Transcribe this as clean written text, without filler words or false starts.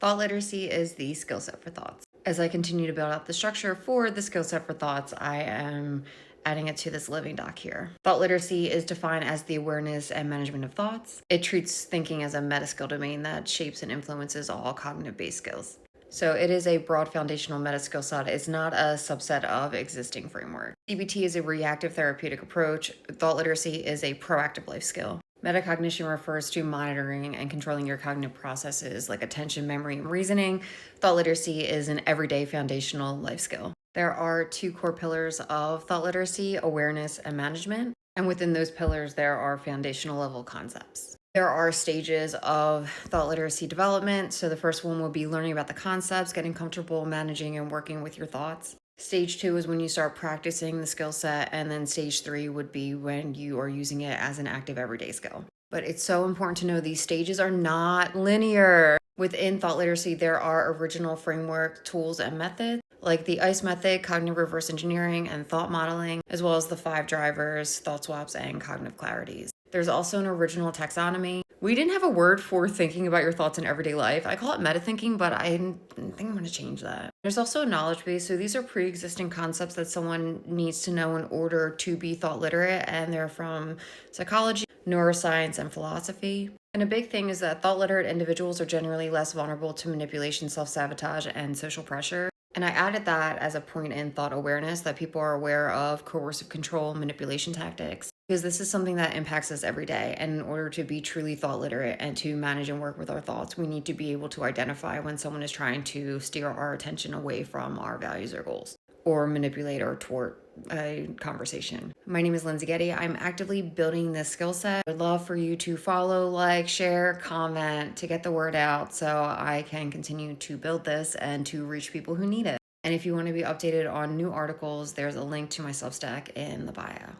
Thought literacy is the skill set for thoughts. As I continue to build out the structure for the skill set for thoughts, I am adding it to this living doc here. Thought literacy is defined as the awareness and management of thoughts. It treats thinking as a meta skill domain that shapes and influences all cognitive based skills. So it is a broad foundational meta skill set. It's not a subset of existing framework. CBT is a reactive therapeutic approach. Thought literacy is a proactive life skill. Metacognition refers to monitoring and controlling your cognitive processes like attention, memory, and reasoning. Thought literacy is an everyday foundational life skill. There are two core pillars of thought literacy: awareness and management. And within those pillars, there are foundational level concepts. There are stages of thought literacy development. So the first one will be learning about the concepts, getting comfortable managing and working with your thoughts. Stage 2 is when you start practicing the skill set, and then stage 3 would be when you are using it as an active everyday skill. But it's so important to know these stages are not linear. Within thought literacy, there are original framework tools and methods like the ICE method, cognitive reverse engineering, and thought modeling, as well as the 5 drivers, thought swaps, and cognitive clarities. There's also an original taxonomy. We didn't have a word for thinking about your thoughts in everyday life. I call it meta thinking, but I think I'm going to change that. There's also a knowledge base. So these are pre-existing concepts that someone needs to know in order to be thought literate, and they're from psychology, neuroscience, and philosophy. And a big thing is that thought literate individuals are generally less vulnerable to manipulation, self-sabotage, and social pressure. And I added that as a point in thought awareness, that people are aware of coercive control, manipulation tactics, because this is something that impacts us every day. And in order to be truly thought literate and to manage and work with our thoughts, we need to be able to identify when someone is trying to steer our attention away from our values or goals, or manipulate or thwart a conversation. My name is Lindsay Getty. I'm actively building this skill set. I'd love for you to follow, like, share, comment to get the word out so I can continue to build this and to reach people who need it. And if you want to be updated on new articles, there's a link to my Substack in the bio.